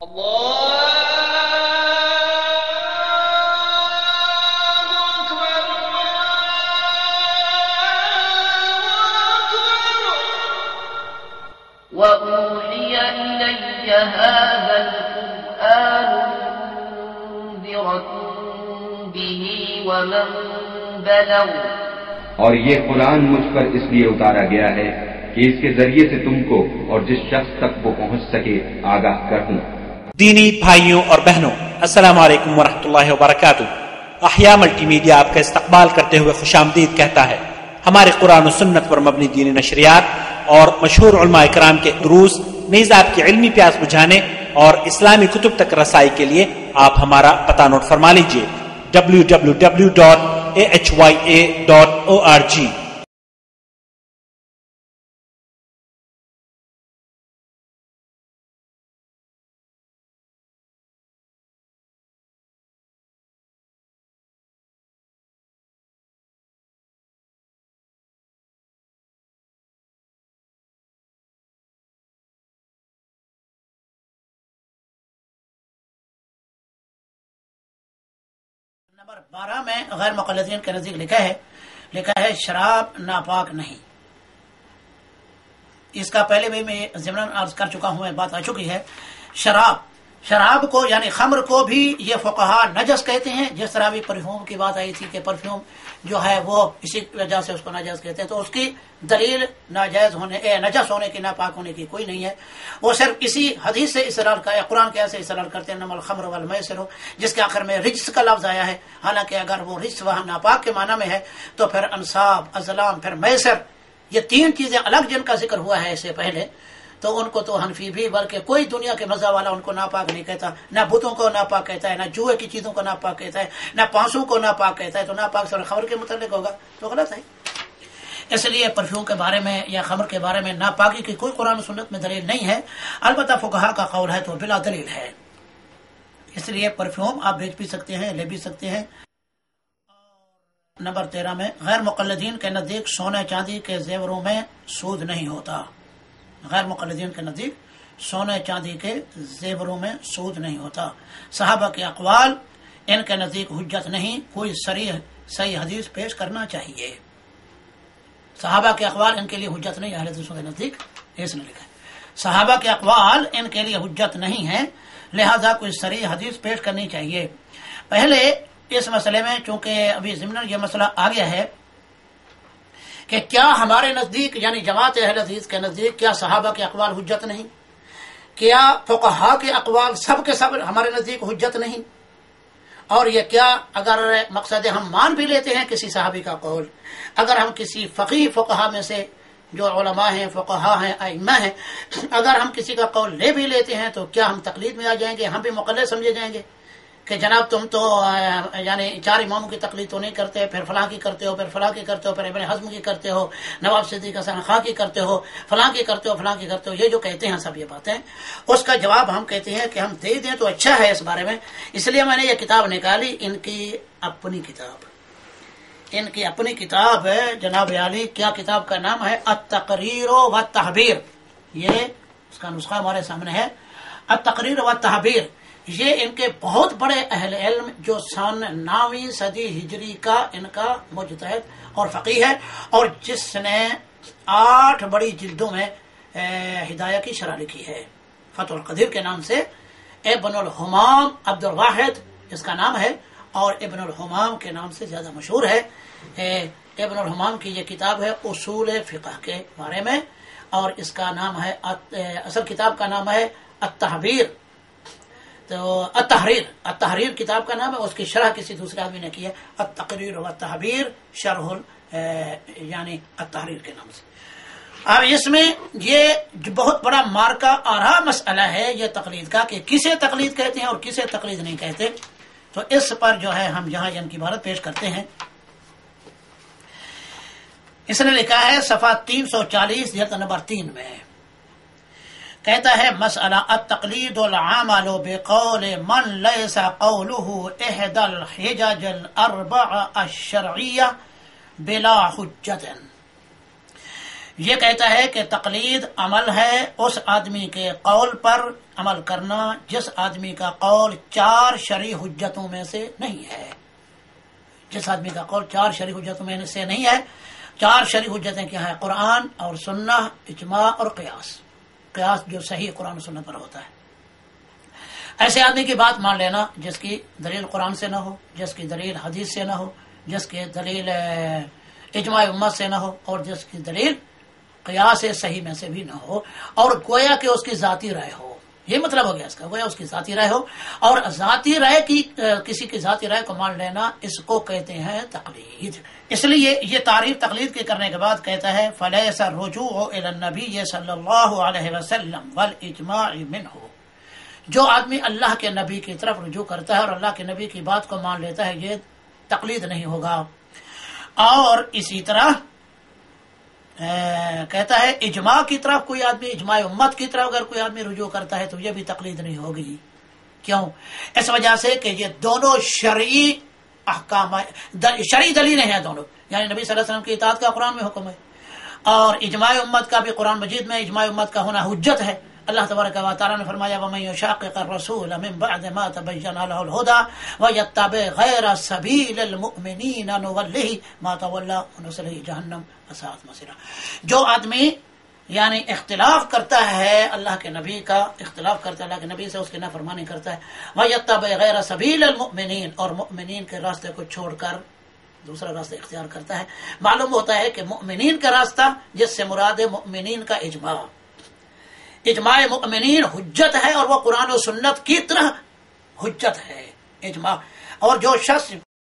وأوحي إلي هذا القرآن لأنذركم به ومن بلغ اور یہ قرآن مجھ پر اس لیے اتارا گیا ہے کہ اس کے ذریعے سے تم کو اور جس شخص تک وہ پہنچ سکے آگاہ کر دوں۔ دینی بھائیوں اور بہنوں، السلام علیکم ورحمۃ اللہ وبرکاتہ۔ احیا ملٹی میڈیا آپ کا استقبال کرتے ہوئے خوش آمدید کہتا ہے۔ ہمارے قرآن و سنت پر مبنی دینی نشریات اور مشہور علماء کرام کے دروس نیز آپ کی علمی پیاس بجھانے اور اسلامی کتب تک رسائی کے لیے آپ ہمارا پتہ نوٹ فرما لیجئے www.ahya.org۔ نمبر 12 میں غیر مقلدین کے نزدیک لکھا ہے شراب ناپاک نہیں۔ اس کا پہلے بھی میں ضمن عرض کر چکا ہوں، بات آ چکی ہے۔ شراب کو یعنی خمر کو بھی یہ فقہا نجس کہتے ہیں، جس طرح بھی پرفیوم کی بات آئی تھی کہ پرفیوم جو ہے وہ اسی وجہ سے اس کو ناجائز کہتے ہیں، تو اس کی دلیل نجس ہونے کی، ناپاک ہونے کی کوئی نہیں ہے۔ وہ صرف اسی حدیث سے استدلال کا، قرآن کے ایسے استدلال کرتے ہیں، انما الخمر والمیسر، جس کے آخر میں رجس کا لفظ آیا ہے، حالانکہ اگر وہ رجس وہاں ناپاک کے معنی میں ہے تو پھر انصاب، ازلام، پھر میسر، یہ تین چیزیں الگ جن کا ذکر ہوا ہے اس سے پہلے، تو ان کو تو حنفی بھی بلکہ کوئی دنیا کے مزہ والا ان کو ناپاک نہیں کہتا، نہ بتوں کو ناپاک کہتا ہے، نہ جوئے کی چیزوں کو ناپاک کہتا ہے، نہ پانسوں کو ناپاک کہتا ہے، تو ناپاک سے خمر کے متعلق ہوگا تو غلط ہے۔ اس لیے پرفیوم کے بارے میں یا خمر کے بارے میں ناپاکی کی کوئی قرآن و سنت میں دلیل نہیں ہے، البتہ فقہا کا قول ہے تو بلا دلیل ہے۔ اس لیے پرفیوم آپ بیچ بھی سکتے ہیں، لے بھی سکتے ہیں۔ نمبر 13 میں غیر مقلدین کے نزدیک سونے چاندی کے زیوروں میں سود نہیں ہوتا۔ غیر مقلدین کے نزدیک سونے چاندی کے زیوروں میں سود نہیں ہوتا۔ صحابہ کے اقوال ان کے نزدیک حجت نہیں، کوئی صحیح حدیث پیش کرنا چاہیے۔ صحابہ کے اقوال ان کے لیے حجت نہیں، اہل حدیثوں کے نزدیک اس نے لکھا ہے صحابہ کے اقوال ان کے لیے حجت نہیں ہے، لہذا کوئی صریح حدیث پیش کرنی چاہیے۔ پہلے اس مسئلے میں چونکہ ابھی ضمن یہ مسئلہ آ گیا ہے کہ کیا ہمارے نزدیک یعنی جماعت اہل حدیث کے نزدیک کیا صحابہ کے اقوال حجت نہیں، کیا فقہا کے اقوال سب کے سب ہمارے نزدیک حجت نہیں، اور یہ کیا اگر مقصد ہم مان بھی لیتے ہیں کسی صحابی کا قول، اگر ہم کسی فقیہ فقہا میں سے جو علماء ہیں، فقہا ہیں، ائمہ ہیں، اگر ہم کسی کا قول لے بھی لیتے ہیں تو کیا ہم تقلید میں آ جائیں گے، ہم بھی مقلد سمجھے جائیں گے کہ جناب تم تو یعنی 4 اماموں کی تقلید تو نہیں کرتے، پھر فلاں کی کرتے ہو، پھر فلاں کی کرتے ہو، پھر ابن حزم کی کرتے ہو، نواب صدیق حسن خان کی کرتے ہو، فلاں کی کرتے ہو، فلاں کی کرتے ہو، یہ جو کہتے ہیں سب یہ باتیں، اس کا جواب ہم کہتے ہیں کہ ہم دے دیں تو اچھا ہے اس بارے میں۔ اس لیے میں نے یہ کتاب نکالی، ان کی اپنی کتاب ہے جناب عالی، کیا کتاب کا نام ہے؟ التقریر والتحبیر، یہ اس کا نسخہ ہمارے سامنے ہے، التقریر والتحبیر۔ یہ ان کے بہت بڑے اہل علم جو سن 9ویں صدی ہجری کا ان کا مجتہد اور فقیہ ہے، اور جس نے 8 بڑی جلدوں میں ہدایہ کی شرح لکھی ہے، فتح القدیر کے نام سے، ابن الحمام عبد الواحد اس کا نام ہے، اور ابن الحمام کے نام سے زیادہ مشہور ہے۔ ابن الحمام کی یہ کتاب ہے اصول فقہ کے بارے میں، اور اس کا نام ہے اصل کتاب کا نام ہے التحبیر، تو التحریر کتاب کا نام ہے، اس کی شرح کسی دوسرے آدمی نے کی ہے، التقریر والتحبیر شرح یعنی التحریر کے نام سے۔ اب اس میں یہ بہت بڑا مارکا آرا مسئلہ ہے یہ تقلید کا، کہ کسے تقلید کہتے ہیں اور کسے تقلید نہیں کہتے، تو اس پر جو ہے ہم یہاں ان کی عبارت پیش کرتے ہیں۔ اس نے لکھا ہے صفحہ 340 جلد نمبر 3 میں، کہتا ہے مسئلہ التقلید العمل بقول من لیس قوله احدى الحجج الاربع الشرعیہ بلا حجت، یہ کہتا ہے کہ تقلید عمل ہے اس آدمی کے قول پر عمل کرنا جس آدمی کا قول 4 شرعی حجتوں میں سے نہیں ہے. جس آدمی کا قول 4 شرعی حجتوں میں سے نہیں ہے. 4 شرعی حجتیں کیا ہیں؟ قرآن اور سنہ، اجماع اور قیاس. قیاس جو صحیح قرآن و سنت پر ہوتا ہے. ایسے آدمی کی بات مان لینا جس کی دلیل قرآن سے نہ ہو، جس کی دلیل حدیث سے نہ ہو، جس کی دلیل اجماع امت سے نہ ہو، اور جس کی دلیل قیاس صحیح میں سے بھی نہ ہو، اور گویا کہ اس کی ذاتی رائے ہو. یہ مطلب ہو گیا اس کا، گویا اس کی ذاتی رائے ہو. اور ذاتی رائے کی کسی کی ذاتی رائے کو مان لینا اس کو کہتے ہیں تقلید. اس لیے یہ تعریف تقلید کے کرنے کے بعد کہتا ہے فلیس الرجوع الی النبی صلی اللہ علیہ وسلم والاجماع منہ. جو آدمی اللہ کے نبی کی طرف رجوع کرتا ہے اور اللہ کے نبی کی بات کو مان لیتا ہے یہ تقلید نہیں ہوگا. اور اسی طرح کہتا ہے اجماع کی طرف کوئی آدمی، اجماع امت کی طرف اگر کوئی آدمی رجوع کرتا ہے تو یہ بھی تقلید نہیں ہوگی. کیوں؟ اس وجہ سے کہ یہ دونوں شرعی احکام، شرعی دلیلیں ہیں دونوں. یعنی نبی صلی اللہ علیہ وسلم کی اطاعت کا قرآن میں حکم ہے، اور اجماع امت کا بھی قرآن مجید میں اجماع امت کا ہونا حجت ہے. اللہ تبارک و تعالیٰ نے فرمایا وَمَن يُشَاقِقِ الرَّسُولَ مِن بَعْدِ مَا تَبَيَّنَ لَهُ الْهُدَى وَيَتَّبِعْ غَيْرَ سَبِيلِ الْمُؤْمِنِينَ نُوَلِّهِ مَا تَوَلَّىٰ وَنُصْلِهِ جَهَنَّمَ وَسَاءَتْ مَصِيرًا. جو آدمی یعنی اختلاف کرتا ہے اللہ کے نبی کا، اختلاف کرتا ہے اللہ کے نبی سے، اس کی نافرمانی کرتا ہے، وَيَتَّبِعْ غَيْرَ سَبِيلِ الْمُؤْمِنِينَ، اور مؤمنین کے راستے کو چھوڑ کر دوسرا راستہ اختیار کرتا ہے. معلوم ہوتا ہے کہ مؤمنین کا راستہ جس سے مراد ہے مؤمنین کا اجماع. اجماع مؤمنین حجت ہے اور وہ قرآن و سنت کی طرح حجت ہے اجماع. اور جو شخص